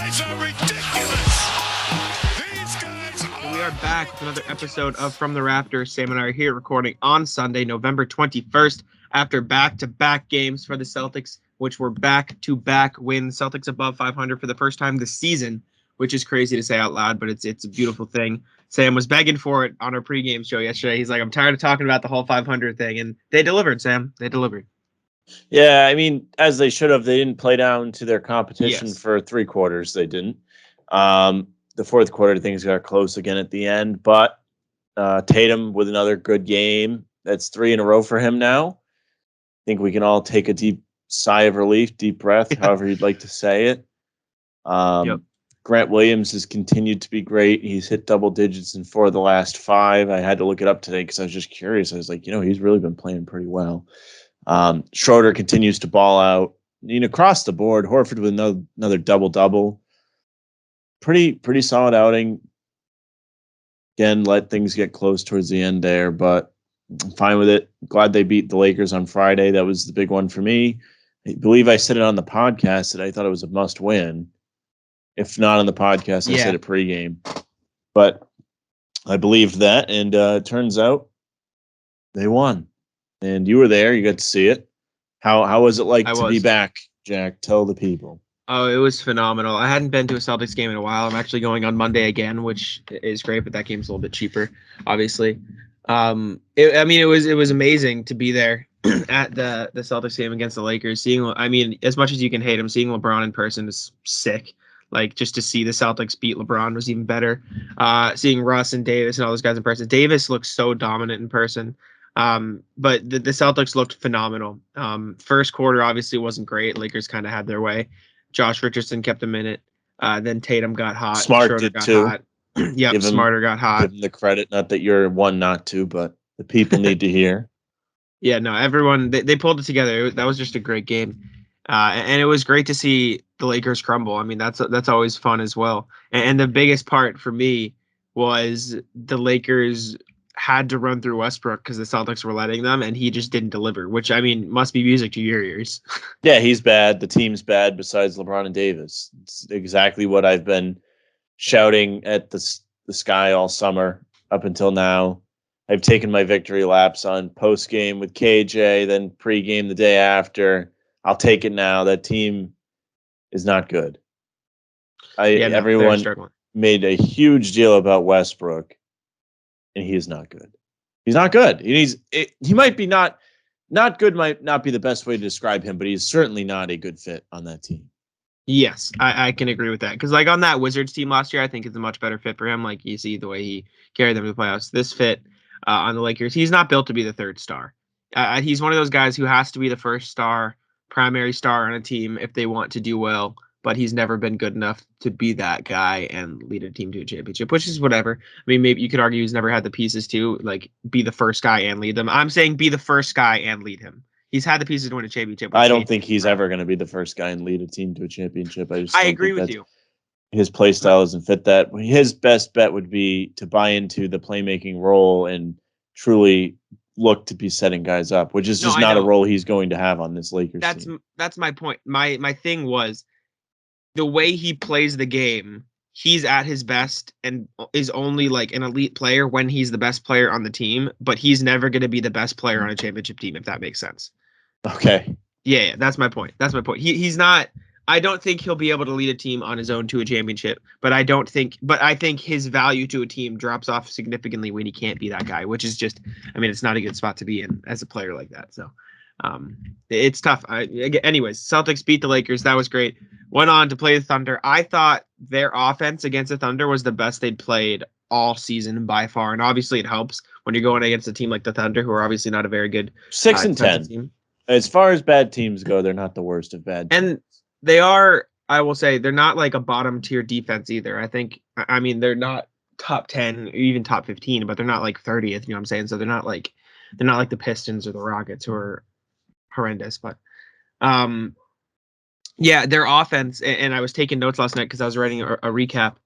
guys are ridiculous. These guys are... We are back with another episode of From the Rafters. Sam and I are here recording on Sunday, November 21st, after back-to-back games for the Celtics, which were back-to-back wins. Celtics above 500 for the first time this season, which is crazy to say out loud, but it's a beautiful thing. Sam was begging for it on our pregame show yesterday. He's like, I'm tired of talking about the whole 500 thing, and they delivered, Sam. They delivered. Yeah, I mean, as they should have. They didn't play down to their competition for 3 quarters. They didn't. The fourth quarter, things got close again at the end. But Tatum with another good game. That's 3 in a row for him now. I think we can all take a deep sigh of relief, deep breath, however you'd like to say it. Grant Williams has continued to be great. He's hit double digits in 4 of the last 5. I had to look it up today because I was just curious. I was like, he's really been playing pretty well. Schroder continues to ball out. Across the board. Horford with another double-double. Pretty solid outing. Again, let things get close towards the end there, but I'm fine with it. Glad they beat the Lakers on Friday. That was the big one for me. I believe I said it on the podcast that I thought it was a must-win. If not on the podcast, I said it pregame. But I believed that, and it turns out they won. And you were there. You got to see it. How was it like to be back, Jack? Tell the people. Oh, it was phenomenal. I hadn't been to a Celtics game in a while. I'm actually going on Monday again, which is great, but that game's a little bit cheaper, obviously. It was amazing to be there at the Celtics game against the Lakers. As much as you can hate him, seeing LeBron in person is sick. Like, just to see the Celtics beat LeBron was even better. Seeing Russ and Davis and all those guys in person. Davis looks so dominant in person. But the Celtics looked phenomenal. First quarter obviously wasn't great. Lakers kind of had their way. Josh Richardson kept them in it. Then Tatum got hot. Smart Schroder did got too. hot. Yep, Smarter got hot. Give him the credit. Not that you're one not to, but the people need to hear. Yeah, no, everyone, they pulled it together. That was just a great game. And it was great to see the Lakers crumble. I mean, that's always fun as well. And the biggest part for me was the Lakers had to run through Westbrook because the Celtics were letting them, and he just didn't deliver, which, I mean, must be music to your ears. Yeah, he's bad. The team's bad besides LeBron and Davis. It's exactly what I've been shouting at the sky all summer up until now. I've taken my victory laps on post-game with KJ, then pre-game the day after. I'll take it now. That team is not good. Everyone made a huge deal about Westbrook, and he is not good. He's not good. He might be not good, might not be the best way to describe him, but he's certainly not a good fit on that team. Yes, I can agree with that. Because, like, on that Wizards team last year, I think it's a much better fit for him. Like, you see the way he carried them to the playoffs. This fit on the Lakers, he's not built to be the third star. He's one of those guys who has to be the first star, primary star on a team if they want to do well. But he's never been good enough to be that guy and lead a team to a championship, which is whatever. I mean, maybe you could argue he's never had the pieces to, like, be the first guy and lead them. I'm saying be the first guy and lead him. He's had the pieces to win a championship. I don't think he's ever going to be the first guy and lead a team to a championship. I agree with you. His play style doesn't fit that. His best bet would be to buy into the playmaking role and truly look to be setting guys up, which is just not a role he's going to have on this Lakers team. That's my point. My thing was the way he plays the game. He's at his best and is only like an elite player when he's the best player on the team, but he's never going to be the best player on a championship team, if that makes sense. Okay. Yeah, that's my point. He's not. I don't think he'll be able to lead a team on his own to a championship, but I think his value to a team drops off significantly when he can't be that guy, which is just, I mean, it's not a good spot to be in as a player like that. So it's tough. Anyways, Celtics beat the Lakers. That was great. Went on to play the Thunder. I thought their offense against the Thunder was the best they'd played all season by far. And obviously it helps when you're going against a team like the Thunder, who are obviously not a very good 6-10 team. As far as bad teams go, they're not the worst of bad teams. And they are, I will say, they're not like a bottom tier defense either. I mean, they're not top 10 or even top 15, but they're not like 30th, you know what I'm saying? So they're not like the Pistons or the Rockets, who are horrendous. But their offense, and I was taking notes last night because I was writing a recap.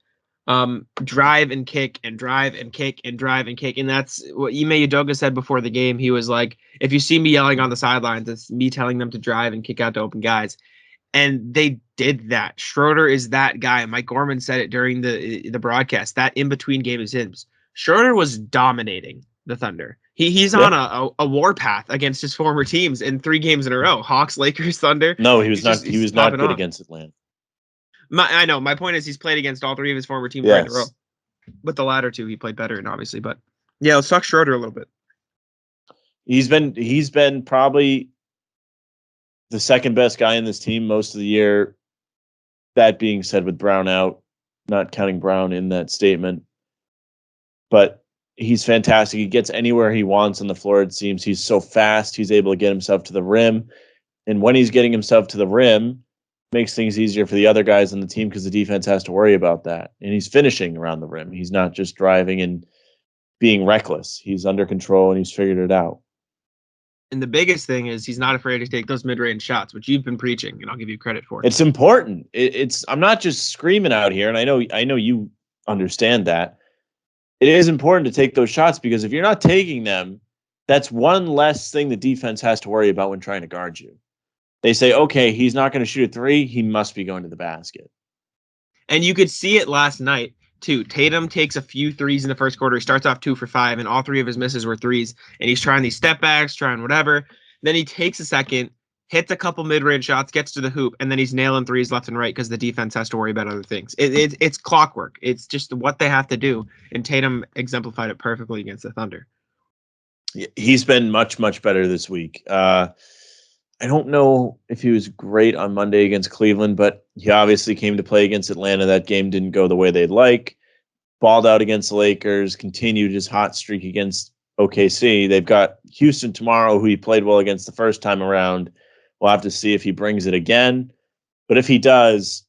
Drive and kick and drive and kick and drive and kick. And that's what Ime Udoka said before the game. He was like, if you see me yelling on the sidelines, it's me telling them to drive and kick out to open guys. And they did that. Schroder is that guy. Mike Gorman said it during the broadcast. That in-between game is his. Schroder was dominating the Thunder. He's on a warpath against his former teams in 3 games in a row. Hawks, Lakers, Thunder. No, he was not. He was not good against Atlanta. I know. My point is he's played against all 3 of his former teams right in a row. But the latter 2, he played better in, obviously. But yeah, let's talk Schroder a little bit. He's been probably the second best guy in this team most of the year. That being said, with Brown out, not counting Brown in that statement, but he's fantastic. He gets anywhere he wants on the floor. It seems he's so fast. He's able to get himself to the rim. And when he's getting himself to the rim, makes things easier for the other guys on the team because the defense has to worry about that. And he's finishing around the rim. He's not just driving and being reckless. He's under control and he's figured it out. And the biggest thing is he's not afraid to take those mid-range shots, which you've been preaching, and I'll give you credit for. It's important. I'm not just screaming out here, and I know you understand that. It is important to take those shots because if you're not taking them, that's one less thing the defense has to worry about when trying to guard you. They say, okay, he's not going to shoot a 3. He must be going to the basket. And you could see it last night, too. Tatum takes a few threes in the first quarter. He starts off 2 for 5, and all 3 of his misses were threes. And he's trying these step backs, trying whatever. Then he takes a second, hits a couple mid-range shots, gets to the hoop, and then he's nailing threes left and right because the defense has to worry about other things. It's clockwork. It's just what they have to do. And Tatum exemplified it perfectly against the Thunder. He's been much, much better this week. I don't know if he was great on Monday against Cleveland, but he obviously came to play against Atlanta. That game didn't go the way they'd like. Balled out against the Lakers, continued his hot streak against OKC. They've got Houston tomorrow, who he played well against the first time around. We'll have to see if he brings it again. But if he does,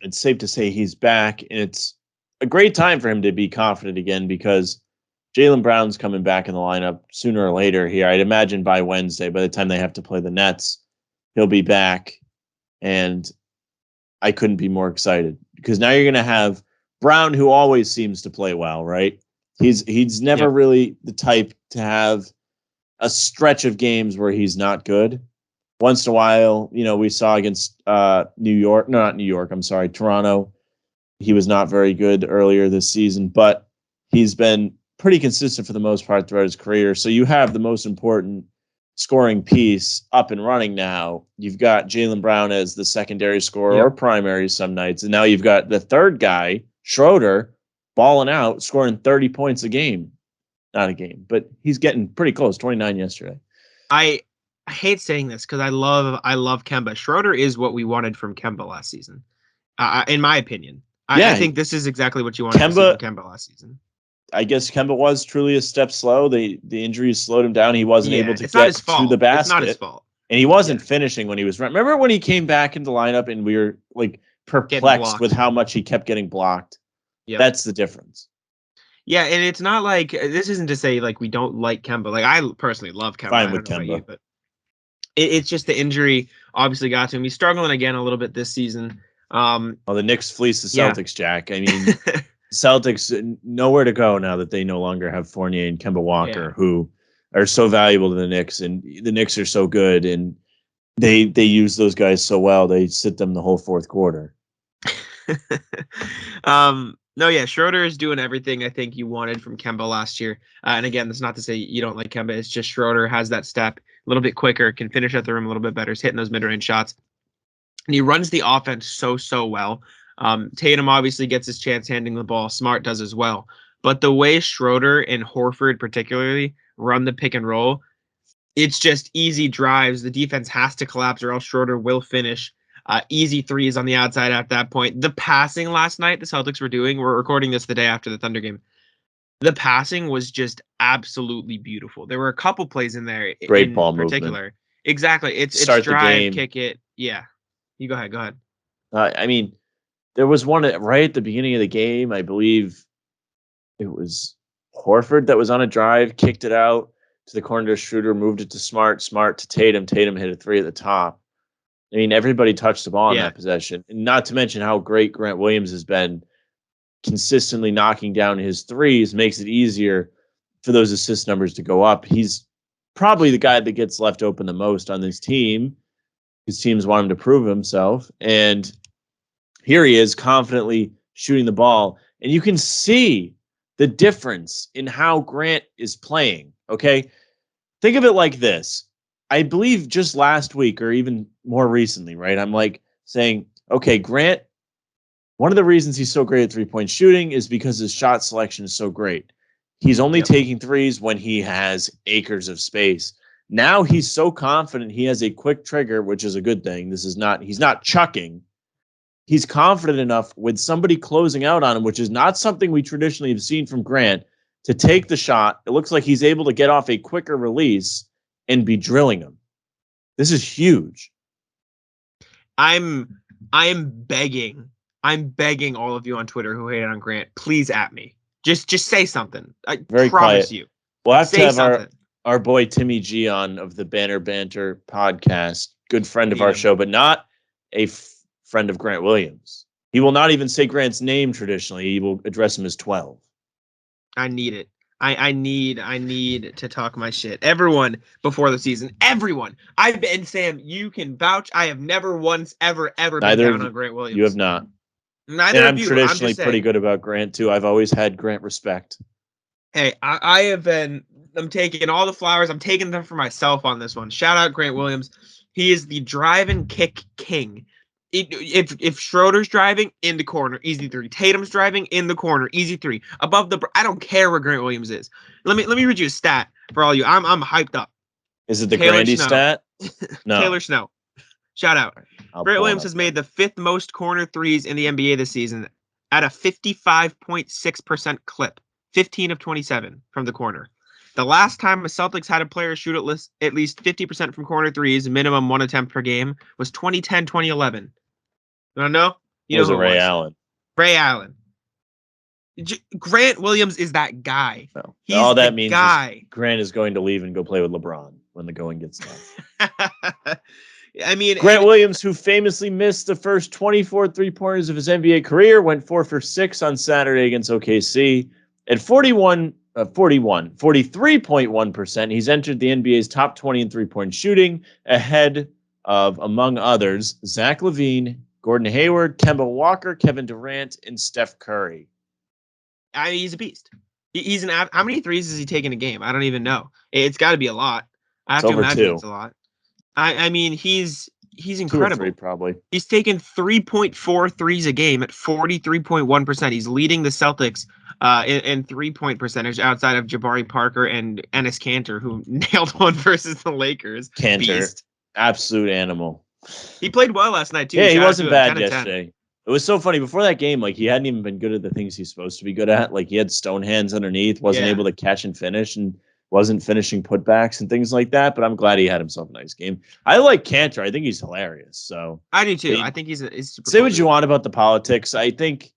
it's safe to say he's back. And it's a great time for him to be confident again because Jaylen Brown's coming back in the lineup sooner or later here. I'd imagine by Wednesday, by the time they have to play the Nets, he'll be back. And I couldn't be more excited because now you're going to have Brown, who always seems to play well, right? He's never really the type to have a stretch of games where he's not good. Once in a while, we saw against Toronto. He was not very good earlier this season, but he's been pretty consistent for the most part throughout his career. So you have the most important scoring piece up and running now. You've got Jaylen Brown as the secondary scorer or primary some nights. And now you've got the third guy, Schroder, balling out, scoring 30 points a game. Not a game, but he's getting pretty close, 29 yesterday. I hate saying this because I love Kemba. Schroder is what we wanted from Kemba last season, in my opinion. I think this is exactly what you wanted to see from Kemba last season. I guess Kemba was truly a step slow. The injuries slowed him down. He wasn't able to get to the basket. It's not his fault. And he wasn't finishing when he was. Remember when he came back into the lineup and we were like perplexed with how much he kept getting blocked? Yep. That's the difference. Yeah, and it's not like this isn't to say like we don't like Kemba. Like I personally love Kemba. Fine with Kemba, but it's just the injury obviously got to him. He's struggling again a little bit this season. Well, the Knicks fleeced the Celtics, Jack. I mean, Celtics nowhere to go now that they no longer have Fournier and Kemba Walker, who are so valuable to the Knicks, and the Knicks are so good, and they use those guys so well. They sit them the whole fourth quarter. Schroder is doing everything I think you wanted from Kemba last year. And again, that's not to say you don't like Kemba. It's just Schroder has that step a little bit quicker, can finish at the rim a little bit better. He's hitting those mid-range shots. And he runs the offense so well. Tatum obviously gets his chance handing the ball. Smart does as well. But the way Schroder and Horford particularly run the pick and roll, it's just easy drives. The defense has to collapse or else Schroder will finish. Easy threes on the outside at that point. The passing last night the Celtics were doing, we're recording this the day after the Thunder game. The passing was just absolutely beautiful. There were a couple plays in there. Great ball particular movement. Exactly. It's Start drive, the game. Kick it. Yeah. You go ahead. I mean, there was one right at the beginning of the game. I believe it was Horford that was on a drive, kicked it out to the corner to Schroder, moved it to Smart to Tatum. Tatum hit a 3 at the top. I mean, everybody touched the ball in that possession. And not to mention how great Grant Williams has been consistently knocking down his threes, makes it easier for those assist numbers to go up. He's probably the guy that gets left open the most on this team. his teams want him to prove himself. And here he is confidently shooting the ball. And you can see the difference in how Grant is playing. Okay. Think of it like this. I believe just last week or even more recently, right? I'm like saying, okay, Grant, one of the reasons he's so great at 3-point shooting is because his shot selection is so great. He's only taking threes when he has acres of space. Now he's so confident he has a quick trigger, which is a good thing. He's not chucking. He's confident enough with somebody closing out on him, which is not something we traditionally have seen from Grant, to take the shot. It looks like he's able to get off a quicker release and be drilling him. This is huge. I'm begging all of you on Twitter who hate on Grant, please at me. Just say something. I Very promise quiet. you. We'll have say to have something. our boy Timmy G on of the Banner Banter podcast, good friend of our show, but not a friend of Grant Williams. He will not even say Grant's name traditionally. He will address him as 12. I need it. I need to talk my shit. Everyone before the season. Everyone. I've been, Sam, you can vouch. I have never once ever been down on Grant Williams. You have not. Neither and of I'm you. traditionally pretty good about Grant too. I've always had Grant respect. Hey, I have been. I'm taking all the flowers. I'm taking them for myself on this one. Shout out Grant Williams. He is the drive and kick king. If Schroder's driving, in the corner, easy three. Tatum's driving, in the corner, easy three. Above the, I don't care where Grant Williams is. Let me read you a stat for all you. I'm hyped up. Is it the Grandy stat? No. Taylor Snow. Shout out. Grant Williams has made the 5th most corner threes in the NBA this season at a 55.6% clip. 15 of 27 from the corner. The last time a Celtics had a player shoot at least 50% from corner threes, minimum 1 attempt per game, was 2010-2011. You want to know? You know who it was. Ray Allen. Ray Allen. Grant Williams is that guy. No. He's all that the means guy. Is Grant is going to leave and go play with LeBron when the going gets tough. I mean, Grant Williams, who famously missed the first 24 3-pointers of his NBA career, went 4 for 6 on Saturday against OKC. At 43.1%, he's entered the NBA's top 20 in 3-point shooting, ahead of, among others, Zach LaVine, Gordon Hayward, Kemba Walker, Kevin Durant, and Steph Curry. I mean, he's a beast. He's an. How many threes is he taking a game? I don't even know. It's got to be a lot. I have to imagine it's a lot. I mean, he's incredible. 2 or 3 probably. He's taken 3.4 threes a game at 43.1%. He's leading the Celtics in 3-point percentage outside of Jabari Parker and Enes Kanter, who nailed one versus the Lakers. Kanter, beast. Absolute animal. He played well last night too. Yeah, he wasn't bad yesterday. It was so funny. Before that game, like, he hadn't even been good at the things he's supposed to be good at. Like, he had stone hands underneath, wasn't able to catch and finish, and wasn't finishing putbacks and things like that. But I'm glad he had himself a nice game. I like Kanter. I think he's hilarious. So I do too. I think he's super say what you want about the politics. I think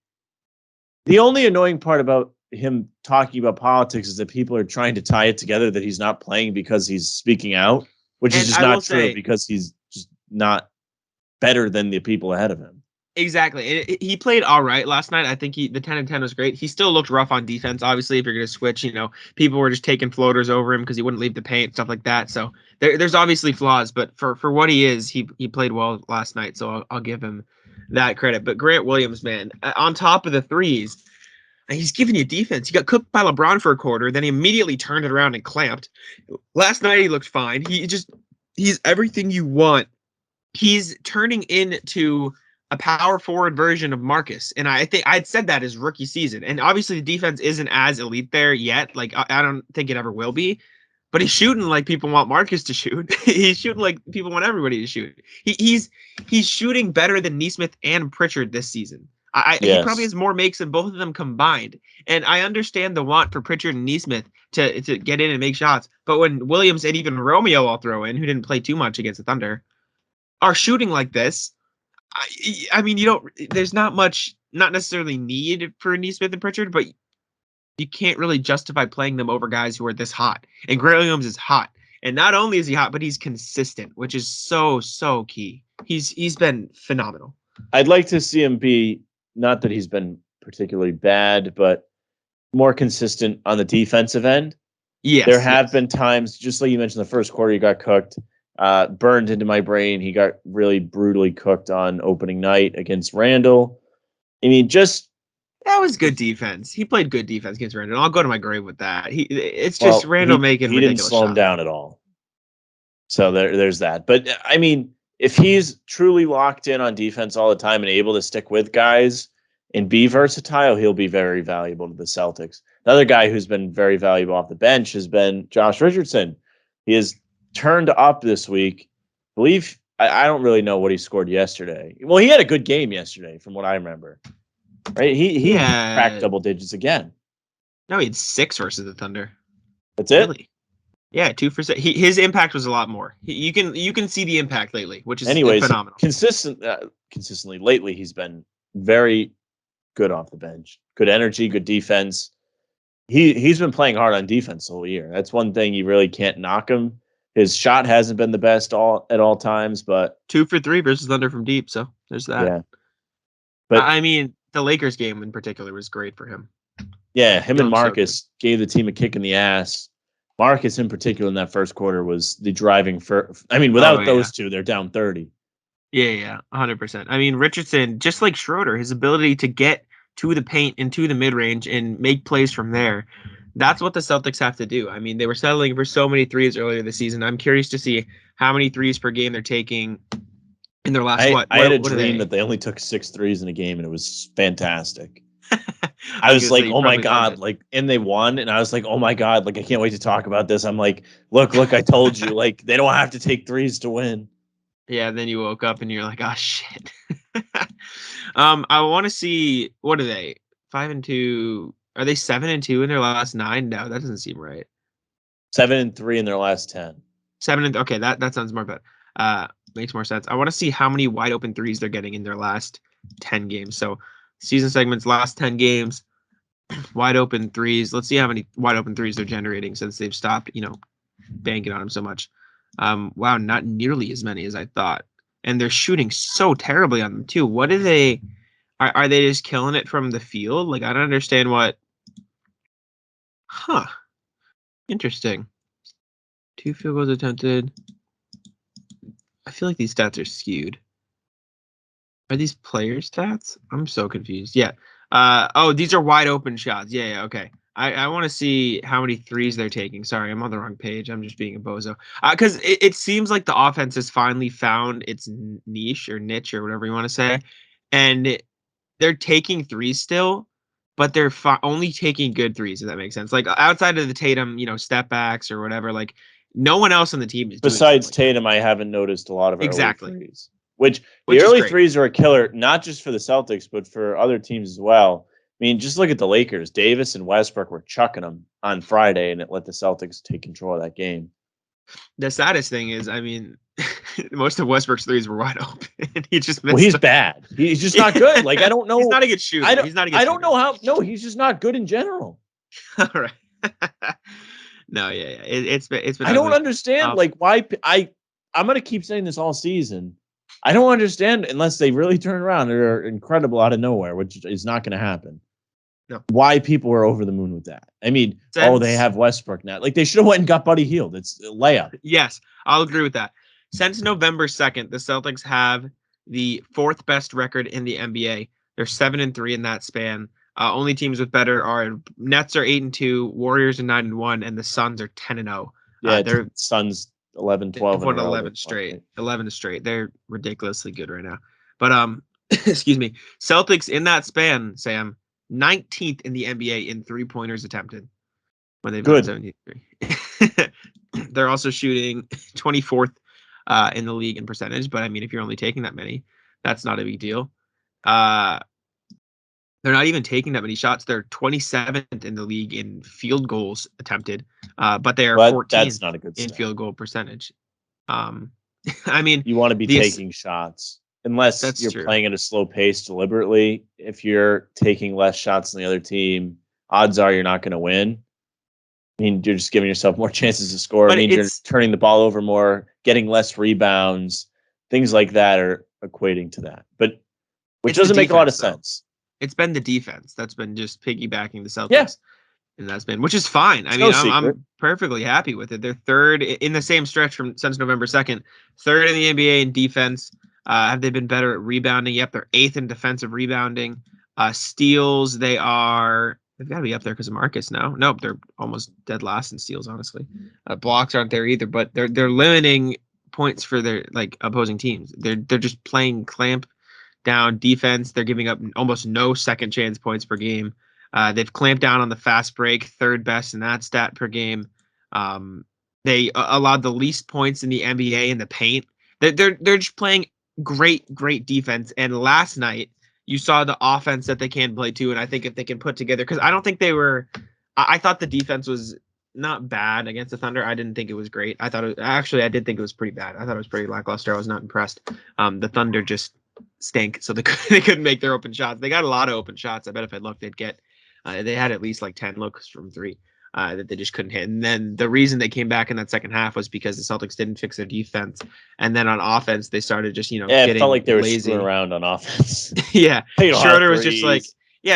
the only annoying part about him talking about politics is that people are trying to tie it together that he's not playing because he's speaking out, which is just not true, because he's just not better than the people ahead of him. Exactly. He played all right last night. I think the 10-10 was great. He still looked rough on defense. Obviously, if you're going to switch, people were just taking floaters over him because he wouldn't leave the paint, stuff like that. So there's obviously flaws, but for what he is, he played well last night. So I'll give him that credit. But Grant Williams, man, on top of the threes, he's giving you defense. He got cooked by LeBron for a quarter, then he immediately turned it around and clamped. Last night he looked fine. He's everything you want. He's turning into a power forward version of Marcus. And I think I'd said that his rookie season. And obviously the defense isn't as elite there yet. Like, I don't think it ever will be, but he's shooting like people want Marcus to shoot. He's shooting like people want everybody to shoot. He's shooting better than Nesmith and Pritchard this season. He probably has more makes than both of them combined. And I understand the want for Pritchard and Nesmith to get in and make shots. But when Williams and even Romeo, I'll throw in, who didn't play too much against the Thunder, are shooting like this, I mean, there's not necessarily need for Nesmith and Pritchard, but you can't really justify playing them over guys who are this hot. And Grant Williams is hot. And not only is he hot, but he's consistent, which is so, so key. He's been phenomenal. I'd like to see him be, not that he's been particularly bad, but more consistent on the defensive end. Yes. There have been times, just like you mentioned, the first quarter he got cooked. burned into my brain. He got really brutally cooked on opening night against Randall. I mean, that was good defense. He played good defense against Randall. I'll go to my grave with that. It's just Randall making he didn't slow him down at all. So there's that. But I mean, if he's truly locked in on defense all the time and able to stick with guys and be versatile, he'll be very valuable to the Celtics. Another guy who's been very valuable off the bench has been Josh Richardson. He has turned up this week. I believe I don't really know what he scored yesterday. Well, he had a good game yesterday, from what I remember. Right? He cracked double digits again. No, he had 6 versus the Thunder. That's it. Really? Yeah, 2 for 6. His impact was a lot more. You can see the impact lately, which is phenomenal. Consistently lately, he's been very good off the bench. Good energy, good defense. He's been playing hard on defense the whole year. That's one thing you really can't knock him. His shot hasn't been the best at all times, but 2 for 3 versus Thunder from deep. So there's that. Yeah, but I mean, the Lakers game in particular was great for him. Yeah, him and Marcus gave the team a kick in the ass. Marcus, in particular, in that first quarter, was the driving for. I mean, without those two, they're down 30. Yeah, 100%. I mean, Richardson, just like Schroder, his ability to get to the paint and to the mid-range and make plays from there, that's what the Celtics have to do. I mean, they were settling for so many threes earlier this season. I'm curious to see how many threes per game they're taking in their last, I had a dream that they only took 6 threes in a game, and it was fantastic. I was like, oh my God, like, and they won. And I was like, oh my God, like, I can't wait to talk about this. I'm like, look, I told you, like, they don't have to take threes to win. Yeah. Then you woke up and you're like, oh shit. I want to see, what are they? 5-2. Are they 7-2 in their last 9? No, that doesn't seem right. 7-3 in their last 10. Okay. That sounds more better. Makes more sense. I want to see how many wide open threes they're getting in their last 10 games. So season segments, last 10 games, wide open threes. Let's see how many wide open threes they're generating since they've stopped, banking on them so much. Wow, not nearly as many as I thought. And they're shooting so terribly on them too. What are they? Are they just killing it from the field? Like, I don't understand what. Huh. Interesting. 2 field goals attempted. I feel like these stats are skewed. Are these player stats? I'm so confused. Yeah. These are wide open shots. Yeah, okay. I want to see how many threes they're taking. Sorry, I'm on the wrong page. I'm just being a bozo. Because it seems like the offense has finally found its niche or whatever you want to say. And they're taking threes still, but they're only taking good threes, if that makes sense. Like, outside of the Tatum, step backs or whatever, like, no one else on the team is besides Tatum, I haven't noticed a lot of early threes. Which the early threes are a killer, not just for the Celtics, but for other teams as well. I mean, just look at the Lakers. Davis and Westbrook were chucking them on Friday, and it let the Celtics take control of that game. The saddest thing is, I mean, most of Westbrook's threes were wide open. He just missed. Well, he's bad. He's just not good. Like, I don't know. He's not a good shooter. I don't know how. No, he's just not good in general. All right. No, yeah. It's been. I don't understand. Like, why? I'm gonna keep saying this all season. I don't understand unless they really turn around and are incredible out of nowhere, which is not going to happen. No. Why people are over the moon with that? I mean, they have Westbrook now. Like, they should have went and got Buddy Hield. It's a layup. Yes, I'll agree with that. Since November 2nd, the Celtics have the 4th best record in the NBA. They're 7-3 in that span. Only teams with better are Nets are 8-2, Warriors are 9-1, and the Suns are 10-0. Yeah, they're Suns 11, 12, and 11 straight. 11 straight. They're ridiculously good right now. But excuse me, Celtics in that span, Sam, 19th in the NBA in 3-pointers attempted when they've got 73. They're also shooting 24th in the league in percentage. But I mean, if you're only taking that many, that's not a big deal. They're not even taking that many shots. They're 27th in the league in field goals attempted, but they are 14th that's not a good in field goal percentage. I mean, you want to be taking shots unless you're playing at a slow pace deliberately. If you're taking less shots than the other team, odds are you're not going to win. I mean, you're just giving yourself more chances to score. But you're turning the ball over more, getting less rebounds. Things like that are equating to that. But which doesn't make a lot of sense. It's been the defense that's been just piggybacking the Celtics. Yeah. and that's been, which is fine. I It's mean, no secret. I'm perfectly happy with it. They're third in the same stretch since November 2nd, third in the NBA in defense. Have they been better at rebounding? Yep, they're eighth in defensive rebounding. Steals, they've got to be up there because of Marcus now. Nope, they're almost dead last in steals, honestly. Blocks aren't there either, but they're limiting points for their opposing teams. They're just playing clamp down defense. They're giving up almost no second chance points per game. They've clamped down on the fast break, third best in that stat per game. They allowed the least points in the NBA in the paint. They're just playing great defense. And last night you saw the offense that they can play too. And I think if they can put together, because I don't think they were. I thought the defense was not bad against the Thunder. I didn't think it was great. I did think it was pretty bad. I thought it was pretty lackluster. I was not impressed. The Thunder just stink, so they couldn't make their open shots. They got a lot of open shots. I bet if I looked, they'd get. They had at least like 10 looks from three that they just couldn't hit. And then the reason they came back in that second half was because the Celtics didn't fix their defense. And then on offense, they started just getting it felt like they were lazy. screwing around on offense. Yeah, Schroder was threes.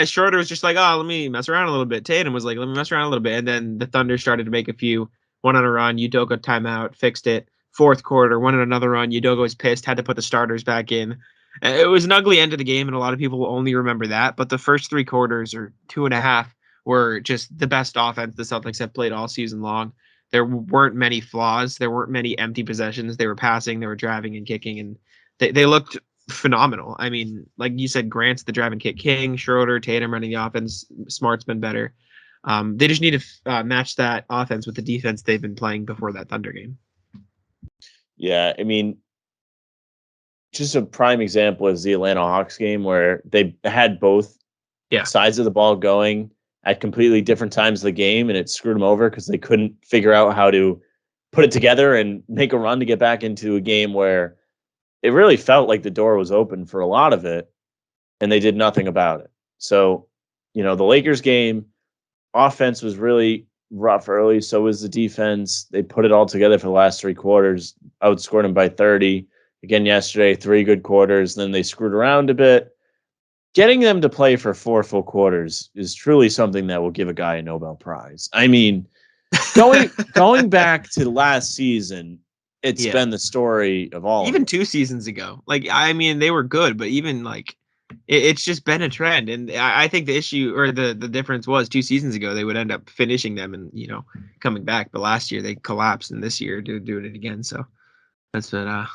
Schroder was just like, oh, let me mess around a little bit. Tatum was like, let me mess around a little bit. And then the Thunder started to make a few. One on a run, Udoka timeout, fixed it. Fourth quarter, one on another run, Udoka was pissed, had to put the starters back in. It was an ugly end of the game, and a lot of people will only remember that. But the first three quarters, or 2.5, were just the best offense the Celtics have played all season long. There weren't many flaws. There weren't many empty possessions. They were passing, they were driving and kicking, and they looked phenomenal. I mean, like you said, Grant's the drive and kick king. Schroder, Tatum running the offense. Smart's been better. They just need to match that offense with the defense they've been playing before that Thunder game. Yeah, I mean, just a prime example is the Atlanta Hawks game where they had both sides of the ball going at completely different times of the game, and it screwed them over because they couldn't figure out how to put it together and make a run to get back into a game where it really felt like the door was open for a lot of it, and they did nothing about it. So, the Lakers game, offense was really rough early. So was the defense. They put it all together for the last three quarters, outscored them by 30. Again, yesterday, 3 good quarters. Then they screwed around a bit. Getting them to play for 4 full quarters is truly something that will give a guy a Nobel Prize. I mean, going back to last season, it's been the story of all. Even 2 seasons ago. They were good, but even it's just been a trend. And I think the issue or the difference was 2 seasons ago, they would end up finishing them and, coming back. But last year they collapsed, and this year they're doing it again. So that's been I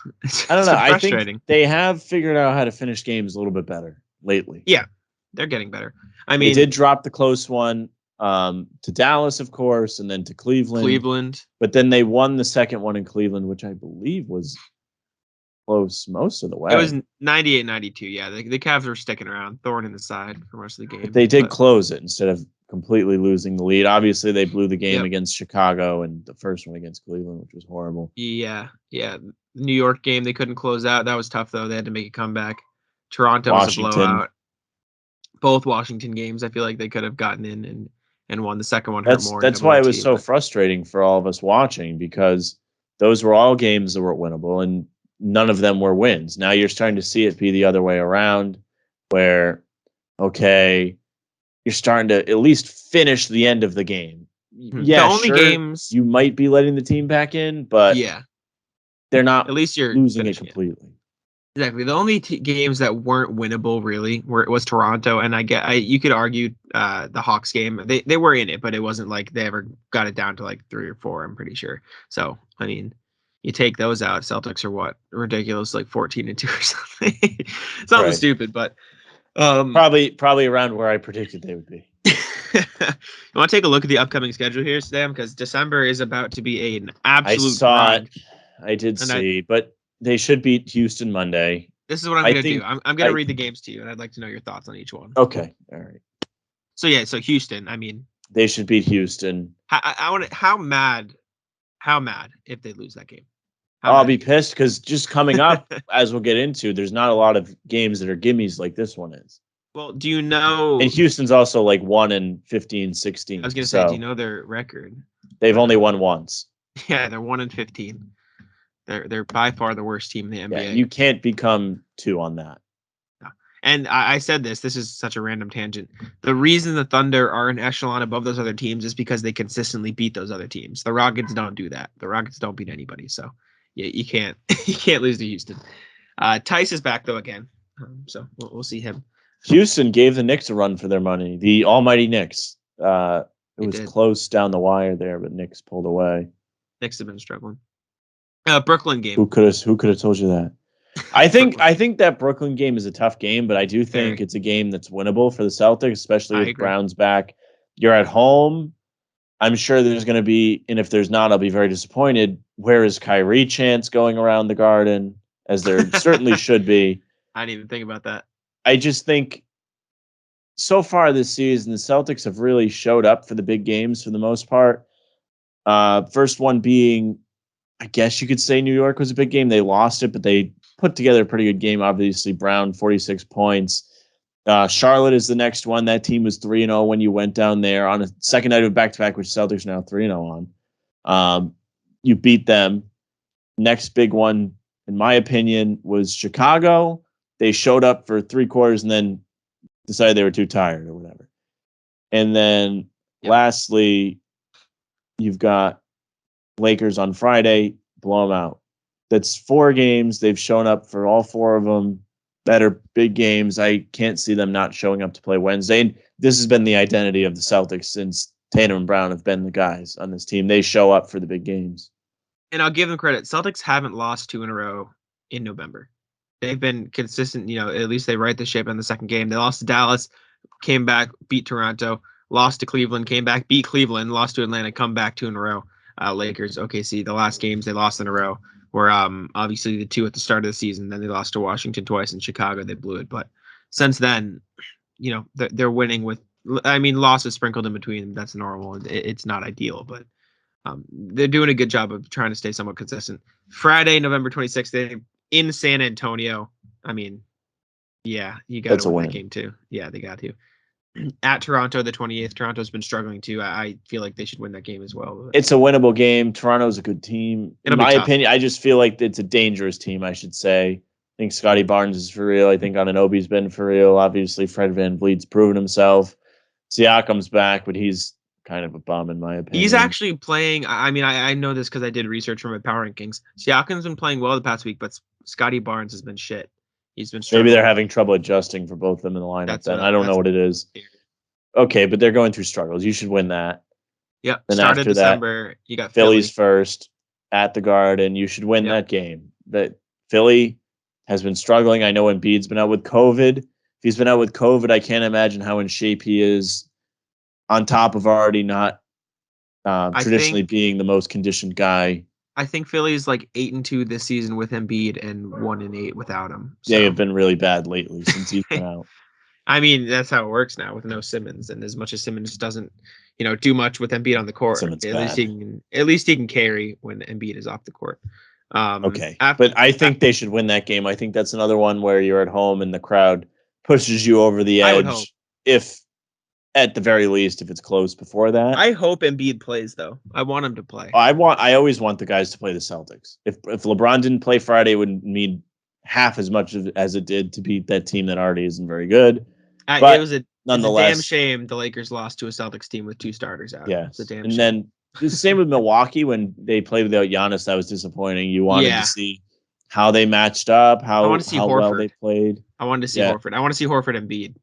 don't know. I think they have figured out how to finish games a little bit better lately. Yeah, they're getting better. I mean, they did drop the close one to Dallas, of course, and then to Cleveland. But then they won the second one in Cleveland, which I believe was close most of the way. It was 98-92. Yeah, the Cavs were sticking around, thorn in the side for most of the game. But they did close it instead of completely losing the lead. Obviously, they blew the game against Chicago and the first one against Cleveland, which was horrible. Yeah. The New York game, they couldn't close out. That was tough, though. They had to make a comeback. Toronto was a blowout. Both Washington games, I feel like they could have gotten in and won. The second one hurt more. That's why it was so frustrating for all of us watching, because those were all games that were winnable, and none of them were wins. Now you're starting to see it be the other way around, where, okay, you're starting to at least finish the end of the game. Yeah, the only games you might be letting the team back in, but they're not. At least you're losing it completely. Exactly. The only games that weren't winnable really was Toronto, and you could argue the Hawks game. They were in it, but it wasn't like they ever got it down to like 3 or 4. I'm pretty sure. So I mean, you take those out, Celtics are what, ridiculous, like 14-2 or something. Something stupid, but probably around where I predicted they would be. You want to take a look at the upcoming schedule here, Sam, because December is about to be an absolute grind. I did see, but they should beat Houston Monday. This is what I'm going to do. I'm going to read the games to you, and I'd like to know your thoughts on each one. Okay. All right. So Houston, I mean, they should beat Houston. How mad if they lose that game? I'll be pissed, because just coming up, as we'll get into, there's not a lot of games that are gimmies like this one is. Well, do you know? And Houston's also like 1-15-16. I was going to say, do you know their record? They've only won once. Yeah, they're 1-15. They're by far the worst team in the NBA. Yeah, you can't become 2 on that. No. And I said this is such a random tangent. The reason the Thunder are an echelon above those other teams is because they consistently beat those other teams. The Rockets don't do that. The Rockets don't beat anybody. So you can't you can't lose to Houston. Tice is back though again. So we'll see him. Houston gave the Knicks a run for their money. The almighty Knicks. It was close down the wire there, but Knicks pulled away. Knicks have been struggling. Brooklyn game. Who could have told you that? I think that Brooklyn game is a tough game, but I do think it's a game that's winnable for the Celtics, especially with Brown's back. You're at home. I'm sure there's going to be, and if there's not, I'll be very disappointed. Where is Kyrie chants going around the Garden, as there certainly should be. I didn't even think about that. I just think so far this season, the Celtics have really showed up for the big games for the most part. First one being, I guess you could say New York was a big game. They lost it, but they put together a pretty good game. Obviously, Brown, 46 points. Charlotte is the next one. That team was 3-0 when you went down there on a second night of back-to-back, which Celtics are now 3-0 on. You beat them. Next big one, in my opinion, was Chicago. They showed up for 3 quarters and then decided they were too tired or whatever. And then lastly, you've got Lakers on Friday, blow them out. That's 4 games. They've shown up for all 4 of them. Better big games. I can't see them not showing up to play Wednesday. And this has been the identity of the Celtics since Tatum and Brown have been the guys on this team. They show up for the big games. And I'll give them credit. Celtics haven't lost 2 in a row in November. They've been consistent. At least they right the ship in the second game. They lost to Dallas, came back, beat Toronto, lost to Cleveland, came back, beat Cleveland, lost to Atlanta, come back 2 in a row. Lakers, OKC, the last games they lost in a row were obviously the 2 at the start of the season. Then they lost to Washington twice, in Chicago they blew it. But since then, they're winning with. I mean, losses sprinkled in between. That's normal. It's not ideal, but they're doing a good job of trying to stay somewhat consistent. Friday, November 26th, in San Antonio. I mean, yeah, you got to win that game too. Yeah, they got to. At Toronto, the 28th. Toronto's been struggling too. I feel like they should win that game as well. But it's a winnable game. Toronto's a good team. In my opinion, I just feel like it's a dangerous team, I should say. I think Scotty Barnes is for real. I think Anunoby's been for real. Obviously, Fred VanVleet's proven himself. Siakam's back, but he's kind of a bum in my opinion. He's actually playing. I mean, I know this because I did research for my power rankings. Siakam's been playing well the past week, but Scotty Barnes has been shit. He's been struggling. Maybe they're having trouble adjusting for both of them in the lineup. I don't know what it is. Okay, but they're going through struggles. You should win that. Yep. Then Start of after December, you got Philly's first at the Garden. You should win that game. That Philly has been struggling. I know Embiid's been out with COVID. If he's been out with COVID, I can't imagine how in shape he is. On top of already not traditionally being the most conditioned guy. I think Philly's like 8-2 this season with Embiid and 1-8 without him. So. They have been really bad lately since he's been out. I mean, that's how it works now with no Simmons. And as much as Simmons doesn't, do much with Embiid on the court, at least he can carry when Embiid is off the court. Okay, but I think they should win that game. I think that's another one where you're at home and the crowd pushes you over the edge. If at the very least, if it's close before that. I hope Embiid plays though. I want him to play. I always want the guys to play the Celtics. If LeBron didn't play Friday, it would mean half as much as it did to beat that team that already isn't very good. But it was a damn shame the Lakers lost to a Celtics team with 2 starters out. Yeah, it's a damn and shame. then the same with Milwaukee when they played without Giannis. That was disappointing. You wanted to see how they matched up, how well they played. I wanted to see Horford. I want to see Horford and Embiid.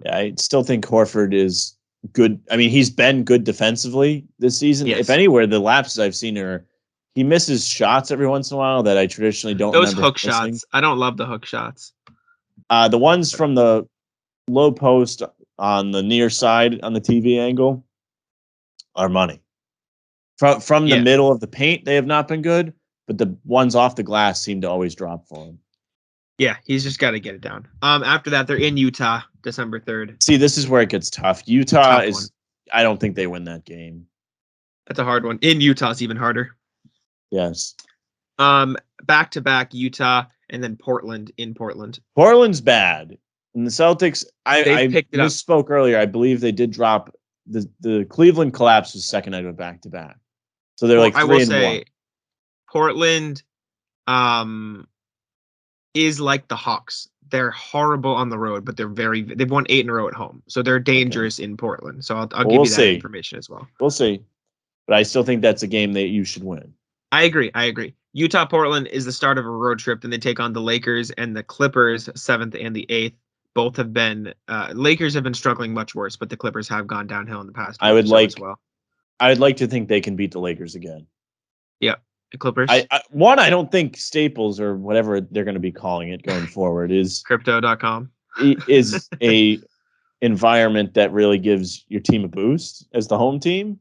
Yeah, I still think Horford is good. I mean, he's been good defensively this season. Yes. If anywhere, the lapses I've seen are he misses shots every once in a while that I traditionally don't. Those hook shots. I don't love the hook shots. The ones from the low post on the near side on the TV angle are money. From the middle of the paint, they have not been good, but the ones off the glass seem to always drop for him. Yeah, he's just got to get it down. After that, they're in Utah, December 3rd. See, this is where it gets tough. Utah is. I don't think they win that game. That's a hard one. In Utah, it's even harder. Yes. Back to back Utah and then Portland in Portland. Portland's bad. And the Celtics, I misspoke earlier. I believe they did drop the Cleveland collapse was second night of back to back. So they're 3-1. Portland. is like the Hawks. They're horrible on the road, but they've won 8 in a row at home. So they're dangerous in Portland. So I'll give we'll you that see. information as well. We'll see. But I still think that's a game that you should win. I agree. Utah Portland is the start of a road trip. Then they take on the Lakers and the Clippers, 7th and the 8th. Both have been Lakers have been struggling much worse, but the Clippers have gone downhill in the past. I would like as well. I would like to think they can beat the Lakers again. Yeah, the Clippers. I don't think Staples or whatever they're going to be calling it going forward is crypto.com is a environment that really gives your team a boost as the home team.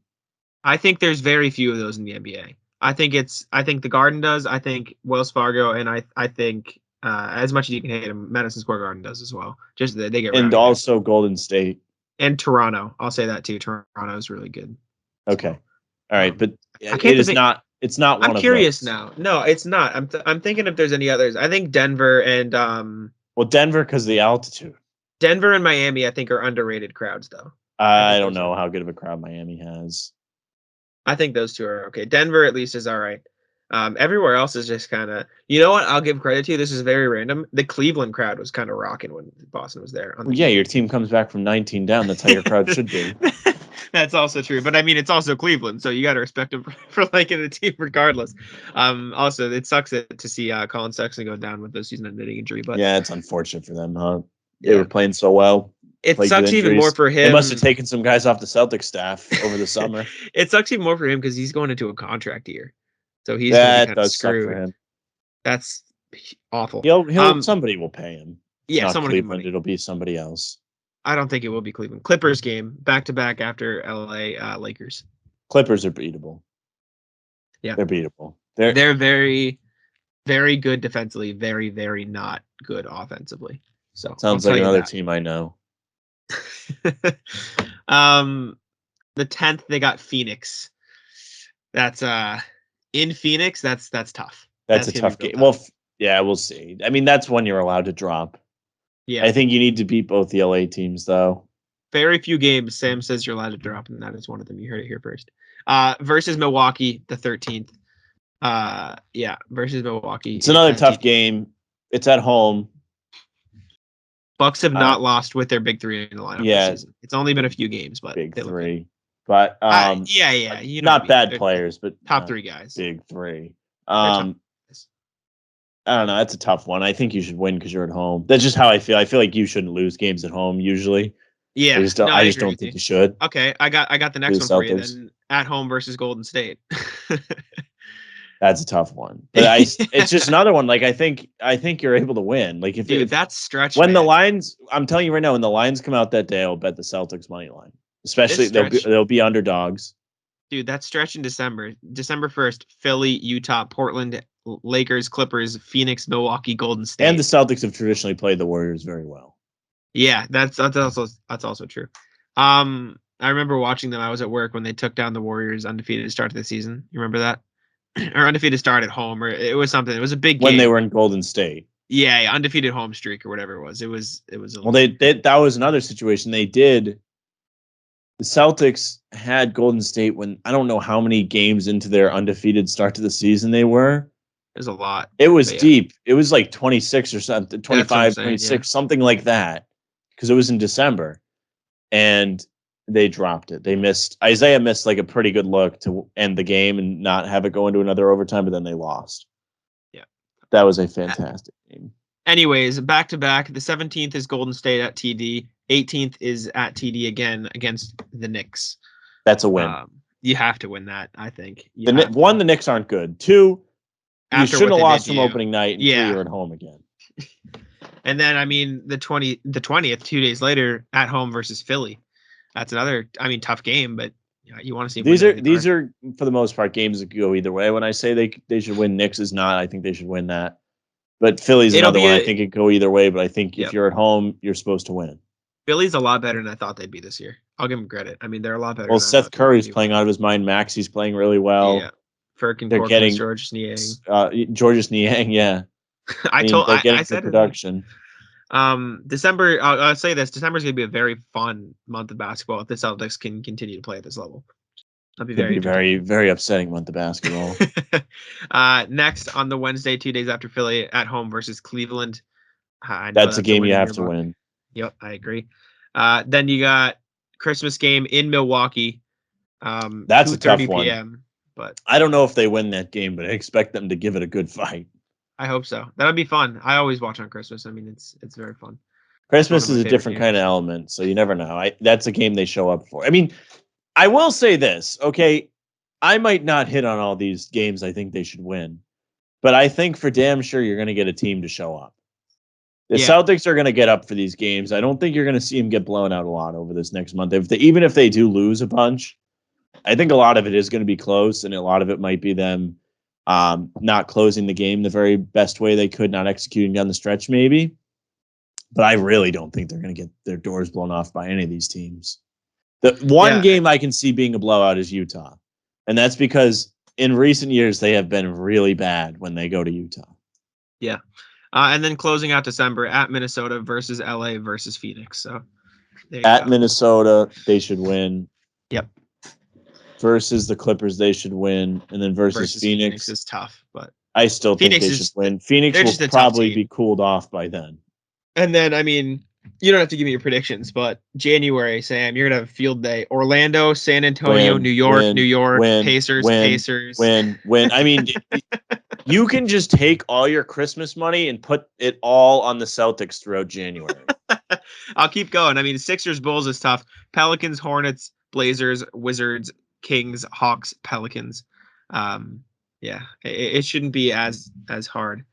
I think there's very few of those in the NBA. I think the Garden does. I think Wells Fargo, and I think as much as you can hate them, Madison Square Garden does as well. Just they get and also Golden State and Toronto. I'll say that too. Toronto is really good. Okay, all right, but it is not. It's not one. I'm curious now. No, it's not. I'm thinking if there's any others. I think Denver and Denver because the altitude. Denver and Miami, I think, are underrated crowds though. I don't know how good of a crowd Miami has. I think those two are okay. Denver at least is all right. Everywhere else is just kind of, you know what? I'll give credit to. This is very random. The Cleveland crowd was kind of rocking when Boston was there. Your team comes back from 19 down. That's how your crowd should be. That's also true. But I mean, it's also Cleveland, so you got to respect them for liking the team regardless. Also, it sucks to see Colin Sexton go down with the season-ending injury. But yeah, it's unfortunate for them, huh? They were playing so well. It sucks even more for him. They must have taken some guys off the Celtics staff over the summer. It sucks even more for him because he's going into a contract year, so he's going to be kind of screwed. Suck for him. That's awful. Somebody will pay him. Yeah, not someone. Cleveland. It'll be somebody else. I don't think it will be Cleveland. Clippers game back to back after LA Lakers. Clippers are beatable. Yeah, they're beatable. They're very, very good defensively. Very, very not good offensively. So sounds like another team I know. The 10th they got Phoenix. That's in Phoenix. That's tough. That's a tough game. Well, yeah, we'll see. I mean, that's one you're allowed to drop. Yeah, I think you need to beat both the LA teams, though. Very few games Sam says you're allowed to drop, and that is one of them. You heard it here first. Versus Milwaukee, the 13th. Versus Milwaukee. It's another tough game. It's at home. Bucks have not lost with their big three in the lineup this season. It's only been a few games, but big three. But you know not bad players, but top three guys. Big three. I don't know. That's a tough one. I think you should win because you're at home. That's just how I feel. I feel like you shouldn't lose games at home usually. Yeah, I just don't think you should. Okay, I got the next one for you then. At home versus Golden State. That's a tough one. But it's just another one. Like I think you're able to win. Like if that's stretch. When the lines, I'm telling you right now, when the lines come out that day, I'll bet the Celtics money line. Especially they'll be underdogs. Dude, that stretch in December 1st, Philly, Utah, Portland, Lakers, Clippers, Phoenix, Milwaukee, Golden State. And the Celtics have traditionally played the Warriors very well. Yeah, that's also true. I remember watching them. I was at work when they took down the Warriors undefeated to start the season. You remember that? Or undefeated start at home, or it was something. It was a big game. When they were in Golden State. Yeah, undefeated home streak or whatever it was. It was that was another situation. The Celtics had Golden State when I don't know how many games into their undefeated start to the season they were. It was a lot. It was deep. It was like 26 or something, 25, 26, something like that. Because it was in December. And they dropped it. Isaiah missed like a pretty good look to end the game and not have it go into another overtime, but then they lost. Yeah. That was a fantastic game. Anyways, back to back. The 17th is Golden State at TD. 18th is at TD again against the Knicks. That's a win. You have to win that, I think. The Knicks aren't good. 2, you shouldn't have lost from opening night and 3, you're at home again. And then, I mean, the 20th, 2 days later, at home versus Philly. That's another, tough game, but you want to see. These are for the most part games that go either way. When I say they should win, Knicks is not. I think they should win that. But Philly's another one. I think it could go either way. But I think if you're at home, you're supposed to win. Philly's a lot better than I thought they'd be this year. I'll give them credit. I mean, they're a lot better. Well, Seth Curry's playing out of his mind. Maxey's playing really well. Yeah, Furkan, they're getting Georges Niang. Georges Niang, yeah. I said production. December. I'll say this: December is going to be a very fun month of basketball if the Celtics can continue to play at this level. That'll be Could very be very, very upsetting month of basketball. Next on the Wednesday, 2 days after Philly at home versus Cleveland. I know That's a game you have to win. Yep, I agree. Then you got Christmas game in Milwaukee. That's a tough one. PM, but I don't know if they win that game, but I expect them to give it a good fight. I hope so. That would be fun. I always watch on Christmas. I mean, it's very fun. Christmas is a different kind of element, so you never know. That's a game they show up for. I mean, I will say this, okay? I might not hit on all these games I think they should win, but I think for damn sure you're going to get a team to show up. The Celtics are going to get up for these games. I don't think you're going to see them get blown out a lot over this next month. Even if they do lose a bunch, I think a lot of it is going to be close, and a lot of it might be them not closing the game the very best way they could, not executing down the stretch maybe. But I really don't think they're going to get their doors blown off by any of these teams. The one game I can see being a blowout is Utah. And that's because in recent years, they have been really bad when they go to Utah. Yeah. And then closing out December at Minnesota versus LA versus Phoenix. So at Minnesota, they should win. Yep. Versus the Clippers, they should win. And then versus Phoenix is tough, but I still think they should win. Phoenix will probably be cooled off by then. And then, I mean, you don't have to give me your predictions, but January, Sam, you're going to have a field day. Orlando, San Antonio, New York, Pacers. Win. I mean, you can just take all your Christmas money and put it all on the Celtics throughout January. I'll keep going. I mean, Sixers, Bulls is tough. Pelicans, Hornets, Blazers, Wizards, Kings, Hawks, Pelicans. It shouldn't be as hard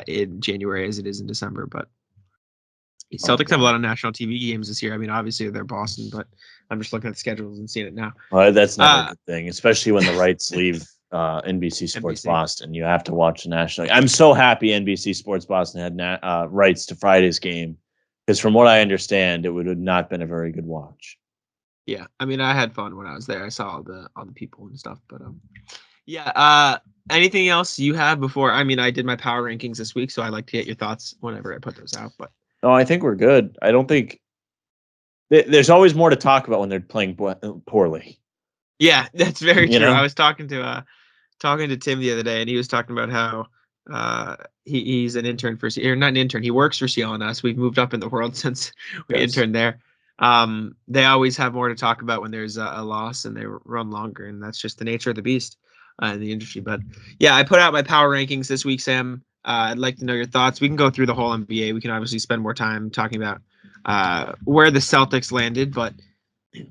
in January as it is in December, but Celtics have a lot of national TV games this year. I mean, obviously they're Boston, but I'm just looking at the schedules and seeing it now. Well, that's not a good thing, especially when the rights leave NBC Sports Boston. You have to watch the national. I'm so happy NBC Sports Boston had rights to Friday's game, because from what I understand, it would have not been a very good watch. Yeah, I mean, I had fun when I was there. I saw all the people and stuff, but anything else you have before? I mean, I did my power rankings this week, so I like to get your thoughts whenever I put those out. But no, I think we're good. I don't think there's always more to talk about when they're playing poorly. Yeah, that's very true. I was talking to Tim the other day, and he was talking about how he's an intern or not an intern. He works for CLNS. We've moved up in the world since we interned there. They always have more to talk about when there's a loss, and they run longer, and that's just the nature of the beast in the industry. But yeah, I put out my power rankings this week, Sam. I'd like to know your thoughts. We can go through the whole NBA. We can obviously spend more time talking about where the Celtics landed, but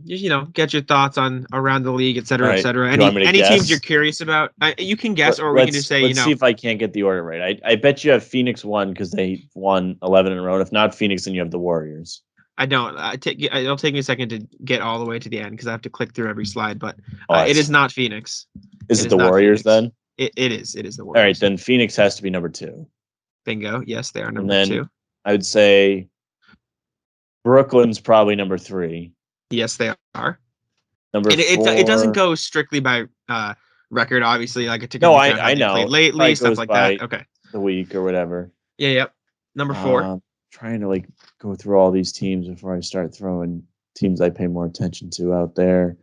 get your thoughts on around the league, et cetera, et cetera. Any teams you're curious about, you can guess, or we can just say, let's see if I can't get the order right. I bet you have Phoenix 1 because they won 11 in a row. If not Phoenix, then you have the Warriors. I don't. It'll take me a second to get all the way to the end because I have to click through every slide. But it is not Phoenix. Is it the Warriors then? It is. It is the Warriors. All right, then Phoenix has to be number 2. Bingo. Yes, they are number 2. I would say Brooklyn's probably number 3. Yes, they are. Number 4. It doesn't go strictly by record, obviously. Like it took. No, I know. Lately, stuff like that. Okay. The week or whatever. Yeah. Yep. Number 4. Trying to go through all these teams before I start throwing teams I pay more attention to out there.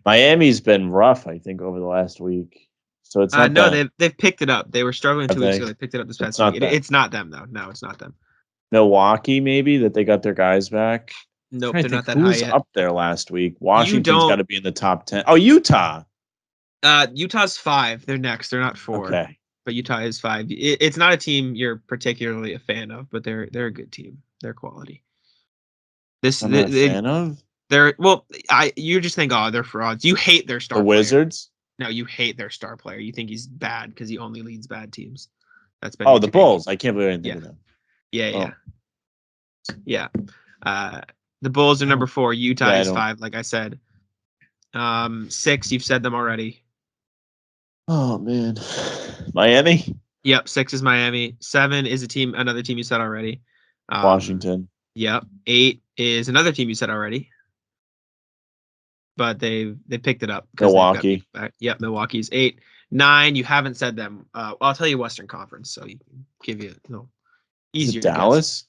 Miami's been rough, I think, over the last week. So it's not. No, they've picked it up. They were struggling 2 weeks ago. They picked it up this past week. It's not them though. No, it's not them. Milwaukee, maybe that they got their guys back. Nope, they're not that high yet. Up there last week? Washington's got to be in the top 10. Oh, Utah. Utah's 5. They're next. They're not 4. Okay. But Utah is 5. It's not a team you're particularly a fan of, but they're a good team. They're quality. I'm not a fan of. You just think, they're frauds. You hate their star. The Wizards. No, you hate their star player. You think he's bad because he only leads bad teams. That's been. The Bulls. I can't believe I didn't think of them. Yeah. The Bulls are number 4. Utah is 5, like I said. 6, you've said them already. Oh man, Miami. Yep, 6 is Miami. 7 is another team you said already. Washington. Yep. 8 is another team you said already. But they picked it up. Milwaukee. Yep, Milwaukee's 8. 9, you haven't said them. I'll tell you Western Conference, so you can give you easier. Is it Dallas?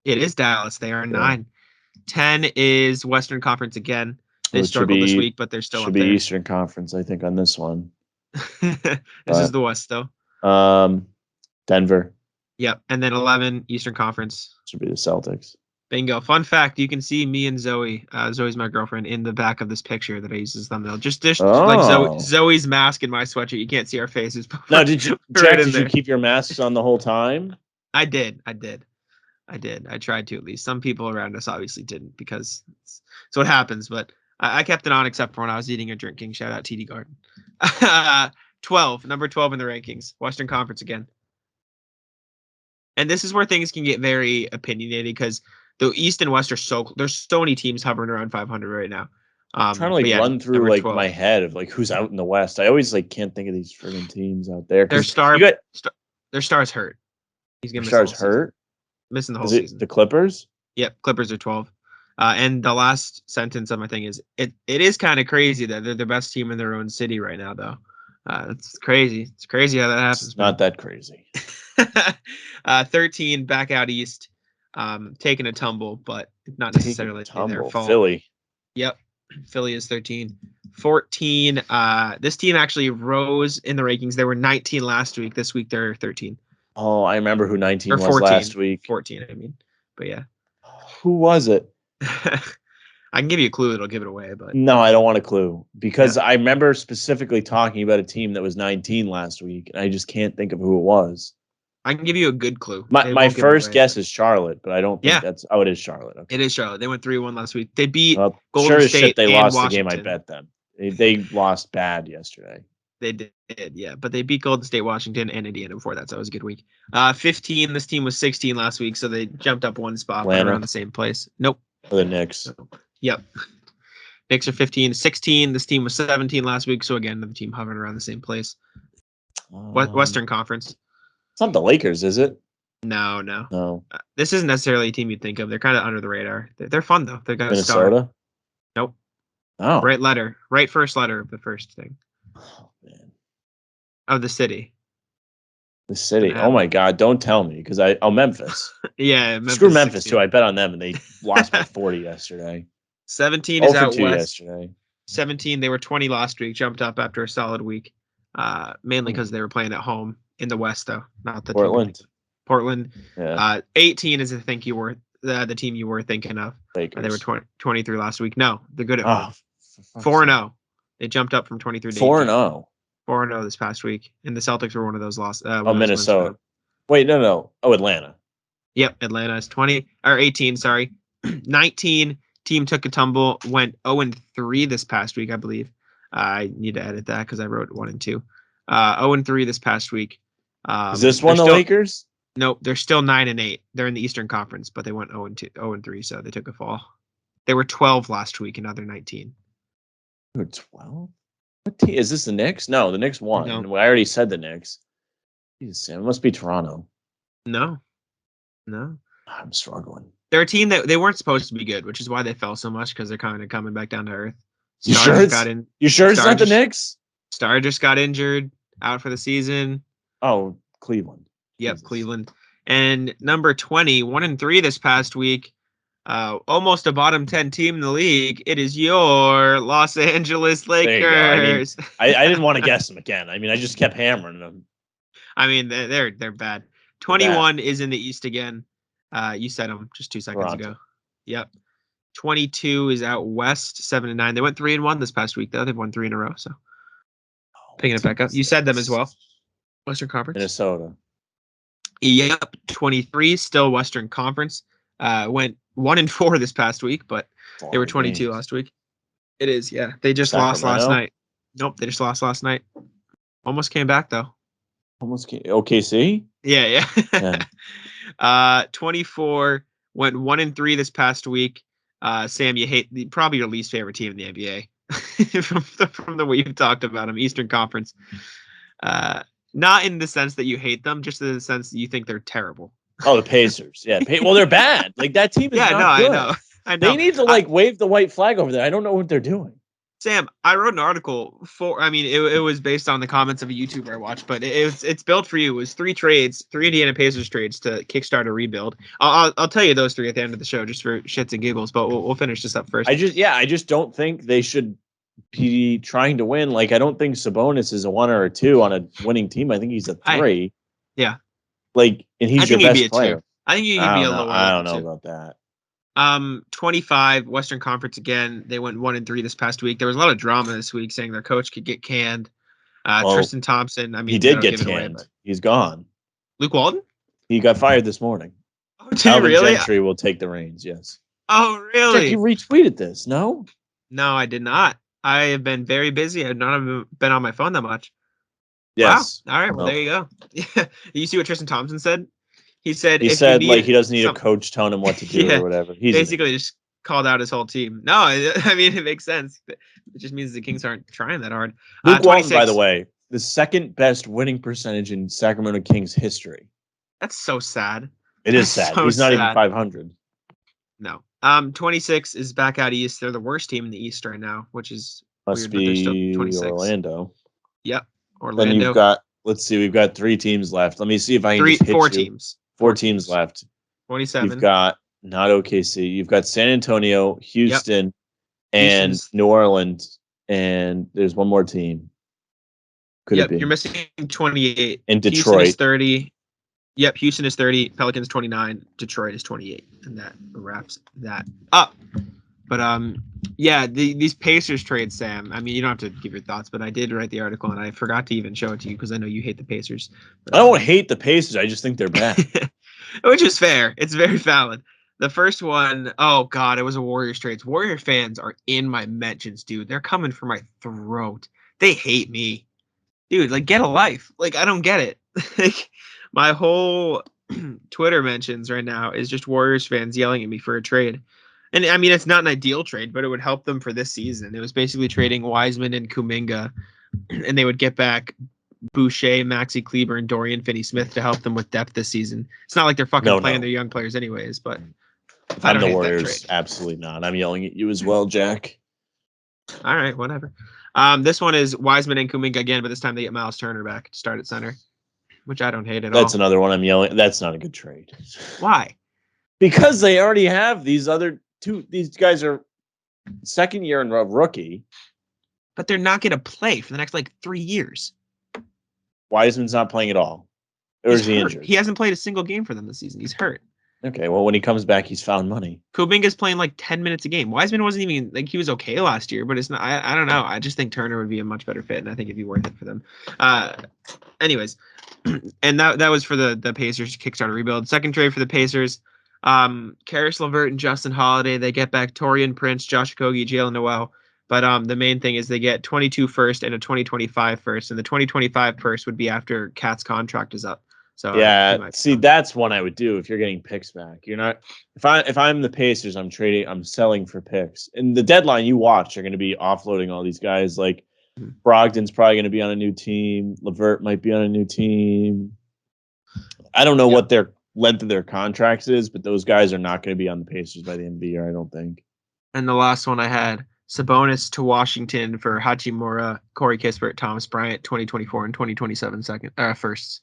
It is Dallas. They are 9. 10 is Western Conference again. They it should struggled this be- week, but they're still Should up be there. Eastern Conference, I think, on this one. This is the West, though. Denver Yep. And then 11 Eastern Conference. should be the Celtics. Bingo. Fun fact: you can see me and Zoe. Zoe's my girlfriend in the back of this picture that I use as thumbnail. Just like Zoe's mask and my sweatshirt. You can't see our faces. But Now, did you right Did you keep your masks on the whole time? I did. I tried to, at least. Some people around us obviously didn't, because it's what happens. But I kept it on, except for when I was eating or drinking. Shout out TD Garden. 12, number 12 in the rankings. Western Conference again. And this is where things can get very opinionated, because the East and West are there's so many teams hovering around 500 right now. I'm trying to run through my head of who's out in the West. I always can't think of these friggin' teams out there. Their star's hurt. He's gonna miss Star's hurt. Missing the whole season. The Clippers? Yep, Clippers are 12. And the last sentence of my thing is it is kind of crazy that they're the best team in their own city right now, though. It's crazy. It's crazy how that happens. It's not that crazy. 13 back out east, taking a tumble, but not necessarily their fault. Philly. Yep, Philly is 13. 14. This team actually rose in the rankings. They were 19 last week. This week they're 13. Oh, I remember who 19 or was 14, last week. 14, I mean. But yeah. Who was it? I can give you a clue. It'll give it away. But no, I don't want a clue, because I remember specifically talking about a team that was 19 last week, and I just can't think of who it was. I can give you a good clue. My first guess is Charlotte, but I don't think that's. Oh, it is Charlotte. Okay. It is Charlotte. They went 3-1 last week. They beat Golden State shit, they and lost Washington. the game. I bet them. They lost bad yesterday. They did, yeah. But they beat Golden State, Washington, and Indiana before that, so it was a good week. 15. This team was 16 last week, so they jumped up one spot, but around the same place. Nope. For the Knicks. Yep. Knicks are 15. 16. This team was 17 last week, so again, another team hovering around the same place. Western Conference. It's not the Lakers, is it? No. This isn't necessarily a team you'd think of. They're kind of under the radar. They're fun, though. They got Minnesota? a star. Nope. Oh. Right first letter of the first thing. Oh, man. Of the city. The city. Oh, my God. Don't tell me, because Memphis. Yeah. Memphis, screw Memphis, 16. Too. I bet on them, and they lost by 40 yesterday. 17 is out west. Yesterday. 17, they were 20 last week, jumped up after a solid week, mainly because they were playing at home in the West, though. Not the Portland. Portland. Yeah. 18 is the team you were thinking of. Lakers. They were 23 last week. No, they're good at home. 4-0. They jumped up from 23 to 4-0. 4-0 this past week, and the Celtics were one of those lost. Minnesota. Wait, no. Oh, Atlanta. Yep, Atlanta is 18. Sorry, 19. Team took a tumble, went 0-3 this past week, I believe. I need to edit that because I wrote 1 and 2. 0-3 this past week. Is this one the Lakers? Nope, they're still 9-8. They're in the Eastern Conference, but they went 0-3, so they took a fall. They were 12 last week, and now they're 19. They're 12? What team is this? The Knicks? No, the Knicks won. No. I already said the Knicks. Jesus, it must be Toronto. No. I'm struggling. They're a team that they weren't supposed to be good, which is why they fell so much, because they're kind of coming back down to earth. You sure it's not the Knicks? Star just got injured, out for the season. Oh, Cleveland. Yep, Jesus. Cleveland. And number 20, 1-3 this past week. Almost a bottom 10 team in the league. It is your Los Angeles Lakers. I didn't want to guess them again. I mean, I just kept hammering them. I mean, they're bad. 21 is in the East again. You said them just 2 seconds ago. Yep. 22 is out west, 7-9. They went 3-1 this past week, though. They've won 3 in a row. So picking it back up. You said them as well. Western Conference. Minnesota. Yep. 23, still Western Conference. Went 1-4 this past week, but they were 22 last week. It is, yeah. They just lost last night. Nope, they just lost last night. Almost came back, though. OKC? Yeah. 24 went 1-3 this past week. Sam, you hate probably your least favorite team in the NBA from the way you've talked about them, Eastern Conference. Not in the sense that you hate them, just in the sense that you think they're terrible. Oh, the Pacers. Yeah. Well, they're bad. Like, that team is not good. I know. They need to wave the white flag over there. I don't know what they're doing. Sam, I wrote an article for. I mean, it was based on the comments of a YouTuber I watched, but it's built for you. It was 3 trades, 3 Indiana Pacers trades to kickstart a rebuild. I'll tell you those 3 at the end of the show just for shits and giggles. But we'll finish this up first. I just don't think they should be trying to win. Like, I don't think Sabonis is a 1 or a 2 on a winning team. I think he's a 3. Yeah. Like, and he's your best player. 2. I think he could be a lower. I don't know about that. 25 Western Conference again. They went 1-3 this past week. There was a lot of drama this week saying their coach could get canned. Tristan Thompson. I mean, he did get canned. He's gone. Luke Walton? He got fired this morning. Oh, did he really? Gentry will take the reins. Yes. Oh, really? Jack, you retweeted this? No. No, I did not. I have been very busy. I've not been on my phone that much. Yes. Wow. All right. Well, there you go. Yeah. You see what Tristan Thompson said? He said like he doesn't need a coach telling him what to do or whatever. He's basically just called out his whole team. No, I mean it makes sense. It just means the Kings aren't trying that hard. Luke Walton, by the way, the second best winning percentage in Sacramento Kings history. That's so sad. It is sad. He's not even 500. No. 26 is back out east. They're the worst team in the East right now, which is must weird, but they're still 26. Orlando. Yep. Orlando. Then you've got. Let's see. We've got 3 teams left. Let me see if I can just hit 4 you. teams. 4 teams left. 27. You've got not OKC. You've got San Antonio, Houston, and New Orleans, and there's one more team. Could it be? You're missing 28. And Detroit. Houston is 30. Yep, Houston is 30. Pelicans 29. Detroit is 28, and that wraps that up. But yeah, these Pacers trades, Sam. I mean, you don't have to give your thoughts, but I did write the article, and I forgot to even show it to you because I know you hate the Pacers. I don't hate the Pacers. I just think they're bad. Which is fair. It's very valid. The first one, oh God, it was a Warriors trades. Warrior fans are in my mentions, dude. They're coming for my throat. They hate me, dude. Like, get a life. Like, I don't get it. Like, my whole Twitter mentions right now is just Warriors fans yelling at me for a trade. And I mean, it's not an ideal trade, but it would help them for this season. It was basically trading Wiseman and Kuminga, and they would get back Boucher, Maxi Kleber, and Dorian Finney-Smith to help them with depth this season. It's not like they're fucking playing their young players anyways, but if I'm the Warriors, absolutely not. I'm yelling at you as well, Jack. All right, whatever. This one is Wiseman and Kuminga again, but this time they get Miles Turner back to start at center, which I don't hate at all. That's another one I'm yelling. That's not a good trade. Why? Because they already have these other two. These guys are second year in rookie. But they're not going to play for the next, 3 years. Wiseman's not playing at all. Or is he injured? He hasn't played a single game for them this season. He's hurt. Okay, well, when he comes back, he's found money. Kuminga's playing 10 minutes a game. Wiseman wasn't even, he was okay last year, but it's not, I don't know. I just think Turner would be a much better fit, and I think it'd be worth it for them. Anyways, and that was for the Pacers Kickstarter rebuild. Second trade for the Pacers, Karis LeVert and Justin Holiday. They get back Torian Prince, Josh Okogie, Jalen Noel. But the main thing is they get 22 first and a 2025 first, and the 2025 first would be after Cat's contract is up. So yeah, see, that's one I would do if you're getting picks back. You're not if I'm the Pacers, I'm selling for picks. And the deadline you watch are going to be offloading all these guys. Like Brogdon's probably going to be on a new team. LeVert might be on a new team. I don't know what their length of their contracts is, but those guys are not going to be on the Pacers by the end of the year, I don't think. And the last one I had, Sabonis to Washington for Hachimura, Corey Kispert, Thomas Bryant, 2024 and 2027 firsts.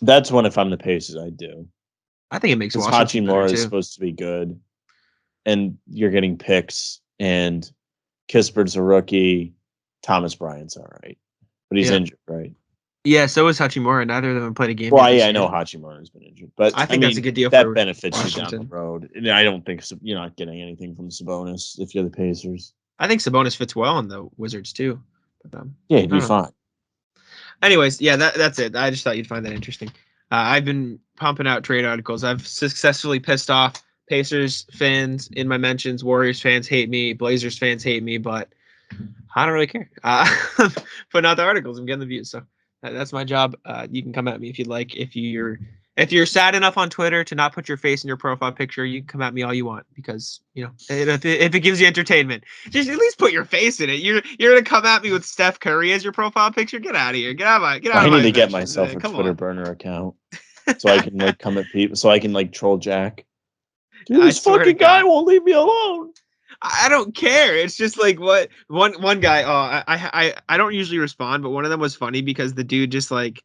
That's one if I'm the Pacers, I do. I think it makes Washington Hachimura is supposed to be good, and you're getting picks, and Kispert's a rookie. Thomas Bryant's all right, but he's injured, right? Yeah, so is Hachimura. Neither of them have played a game. Well, yeah, I know Hachimura's been injured, but I think that's a good deal. That for benefits Washington. You down the road. And I don't think you're not getting anything from Sabonis if you're the Pacers. I think Sabonis fits well in the Wizards too. But, yeah, he'd be fine. Anyways, yeah, that's it. I just thought you'd find that interesting. I've been pumping out trade articles. I've successfully pissed off Pacers fans in my mentions. Warriors fans hate me. Blazers fans hate me, but I don't really care. Putting out the articles, I'm getting the views. So that's my job. You can come at me if you'd like. If you're sad enough on Twitter to not put your face in your profile picture, you can come at me all you want because, if it gives you entertainment, just at least put your face in it. You're going to come at me with Steph Curry as your profile picture? Get out of here. Get out of my I need to get myself a Twitter burner account so I can come at people, so I can troll Jack. Dude, this fucking guy won't leave me alone. I don't care. It's just like what one guy. Oh, I don't usually respond, but one of them was funny because the dude just like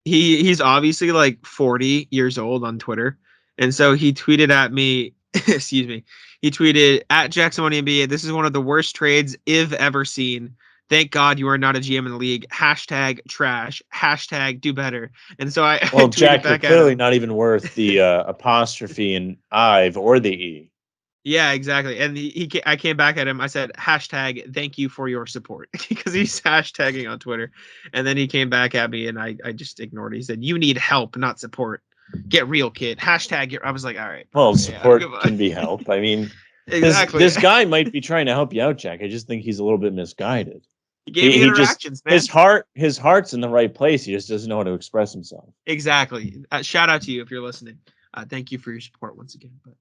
he's obviously like 40 years old on Twitter, and so he tweeted at me. Excuse me. He tweeted at Jackson NBA. This is one of the worst trades I've ever seen. Thank God you are not a GM in the league. Hashtag trash. Hashtag do better. And so I Well, tweeted Jack, you're back at clearly him. not even worth the apostrophe in Ive or the E. Yeah, exactly. And I came back at him. I said, hashtag thank you for your support because he's hashtagging on Twitter. And then he came back at me and I just ignored it. He said, you need help, not support. Get real, kid. Hashtag. I was like, all right. Well, support goodbye. can be help. I mean, Exactly. this guy might be trying to help you out, Jack. I just think he's a little bit misguided. He gave me interactions, man. His heart's in the right place. He just doesn't know how to express himself. Exactly. Shout out to you if you're listening. Thank you for your support once again. But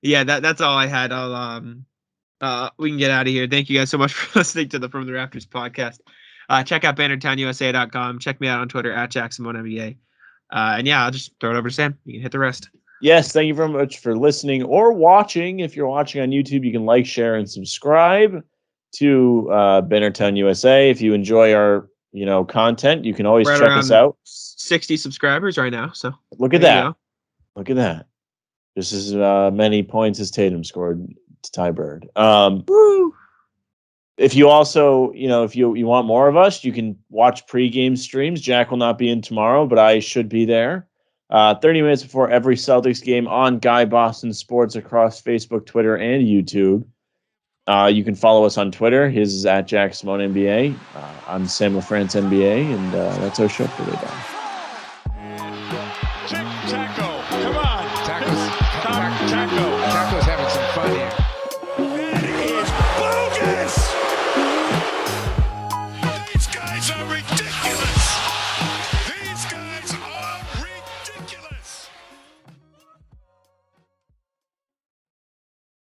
yeah, that's all I had. We can get out of here. Thank you guys so much for listening to the From the Rafters podcast. Check out BannerTownUSA.com. Check me out on Twitter at JacksonMoneNBA. And yeah, I'll just throw it over to Sam. You can hit the rest. Yes, thank you very much for listening or watching. If you're watching on YouTube, you can like, share, and subscribe to Bannertown USA. If you enjoy our content, you can always check us out. 60 subscribers right now. So look at that. Look at that. Just as many points as Tatum scored to tie Bird. Woo! If you also, if you want more of us, you can watch pregame streams. Jack will not be in tomorrow, but I should be there. 30 minutes before every Celtics game on Guy Boston Sports across Facebook, Twitter, and YouTube. You can follow us on Twitter. His is at JackSimoneNBA. I'm Sam LaFrance NBA, and that's our show for today.